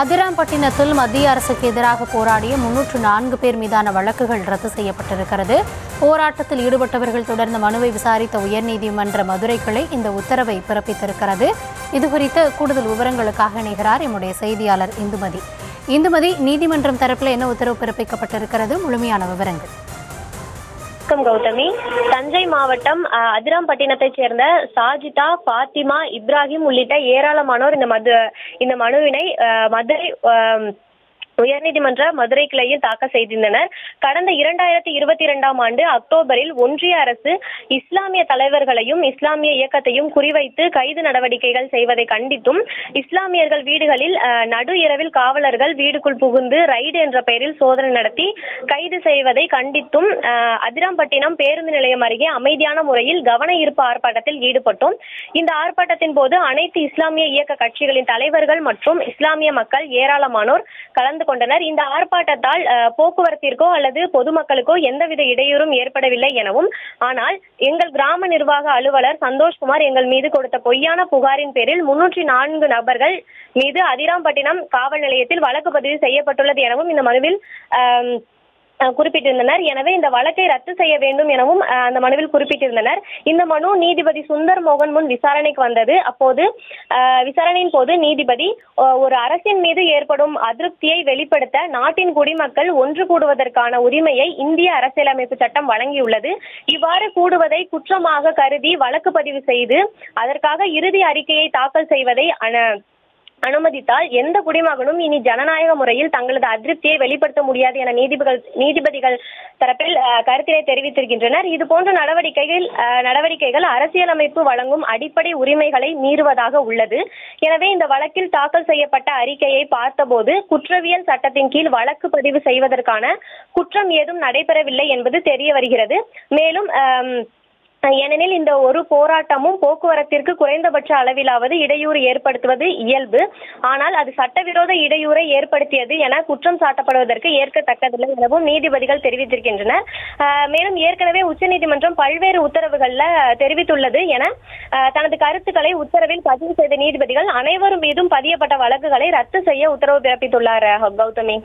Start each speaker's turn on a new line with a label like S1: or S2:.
S1: அதிராம்பட்டினத்தில் மத்திய அரசுக்கு எதிராக போராடிய 304 பேர் மீதான வழக்குகள் ரத்து செய்யப்பட்டிருக்கிறது. போராட்டத்தில் ஈடுபட்டவர்கள் தொடர்ந்த மனுவை விசாரித்த உயர்நீதிமன்ற மதுரை கிளை இந்த உத்தரவை பிறப்பித்திருக்கிறது. இதுகுறித்த கூடுதல் விவரங்களுக்காக இணைகிறார் எம்முடைய செய்தியாளர் இந்துமதி. இந்துமதி, நீதிமன்றம் தரப்பில் என்ன உத்தரவு பிறப்பிக்கப்பட்டிருக்கிறது? முழுமையான விவரங்கள்.
S2: கௌதமி, தஞ்சை மாவட்டம் அதிராம்பட்டினத்தைச் சேர்ந்த சாஜிதா, பாத்திமா, இப்ராஹிம் உள்ளிட்ட ஏராளமானோர் இந்த மனுவினை மதுரை உயர்நீதிமன்ற மதுரை கிளையில் தாக்கல் செய்திருந்தனர். கடந்த 2022ஆம் ஆண்டு அக்டோபரில் ஒன்றிய அரசு இஸ்லாமிய தலைவர்களையும் இஸ்லாமிய இயக்கத்தையும் குறிவைத்து கைது நடவடிக்கைகள் செய்வதை கண்டித்தும், இஸ்லாமியர்கள் வீடுகளில் நடு இரவில் காவலர்கள் வீடுக்குள் புகுந்து ரைடு என்ற பெயரில் சோதனை நடத்தி கைது செய்வதை கண்டித்தும் அதிராம்பட்டினம் பேருந்து நிலையம் அருகே அமைதியான முறையில் கவன ஈர்ப்பு ஆர்ப்பாட்டத்தில் ஈடுபட்டோம். இந்த ஆர்ப்பாட்டத்தின் போது அனைத்து இஸ்லாமிய இயக்க கட்சிகளின் தலைவர்கள் மற்றும் இஸ்லாமிய மக்கள் ஏராளமானோர் கலந்து கொண்டனர். இந்த ஆர்ப்பாட்டத்தால் போக்குவரத்திற்கோ அல்லது பொதுமக்களுக்கோ எந்தவித இடையூறும் ஏற்படவில்லை எனவும், ஆனால் எங்கள் கிராம நிர்வாக அலுவலர் சந்தோஷ்குமார் எங்கள் மீது கொடுத்த பொய்யான புகாரின் பேரில் 304 நபர்கள் மீது அதிராம்பட்டினம் காவல் நிலையத்தில் வழக்கு பதிவு செய்யப்பட்டுள்ளது எனவும் இந்த மனுவில் குறிப்பிட்டிருந்தனர். எனவே இந்த வழக்கை ரத்து செய்ய வேண்டும் எனவும் அந்த மனுவில் குறிப்பிட்டிருந்தனர். இந்த மனு நீதிபதி சுந்தர் மோகன் முன் விசாரணைக்கு வந்தது. அப்போது விசாரணையின் போது நீதிபதி, ஒரு அரசின் மீது ஏற்படும் அதிருப்தியை வெளிப்படுத்த நாட்டின் குடிமக்கள் ஒன்று கூடுவதற்கான உரிமையை இந்திய அரசியலமைப்பு சட்டம் வழங்கியுள்ளது. இவ்வாறு கூடுவதை குற்றமாக கருதி வழக்கு பதிவு செய்து அதற்காக இறுதி அறிக்கையை தாக்கல் செய்வதை அனுமதித்தால் எந்த குடிமகனும் இனி ஜனநாயக முறையில் தங்களது அதிருப்தியை வெளிப்படுத்த முடியாது என நீதிபதிகள் தரப்பில் கருத்தினை தெரிவித்திருக்கின்றனர். இதுபோன்ற நடவடிக்கைகள் அரசியலமைப்பு வழங்கும் அடிப்படை உரிமைகளை மீறுவதாக உள்ளது. எனவே இந்த வழக்கில் தாக்கல் செய்யப்பட்ட அறிக்கையை பார்த்தபோது குற்றவியல் சட்டத்தின் கீழ் வழக்கு பதிவு செய்வதற்கான குற்றம் ஏதும் நடைபெறவில்லை என்பது தெரிய வருகிறது. மேலும் ஏனெனில் இந்த ஒரு போராட்டமும் போக்குவரத்திற்கு குறைந்தபட்ச அளவிலாவது இடையூறு ஏற்படுத்துவது இயல்பு. ஆனால் அது சட்டவிரோத இடையூறை ஏற்படுத்தியது என குற்றம் சாட்டப்படுவதற்கு ஏற்கத்தக்கதில்லை எனவும் நீதிபதிகள் தெரிவித்திருக்கின்றனர். மேலும் ஏற்கனவே உச்சநீதிமன்றம் பல்வேறு உத்தரவுகள்ல தெரிவித்துள்ளது என தனது கருத்துக்களை உத்தரவில் பதிவு செய்த நீதிபதிகள் அனைவரும் மீதும் பதியப்பட்ட வழக்குகளை ரத்து செய்ய உத்தரவு பிறப்பித்துள்ளார். கௌதமி.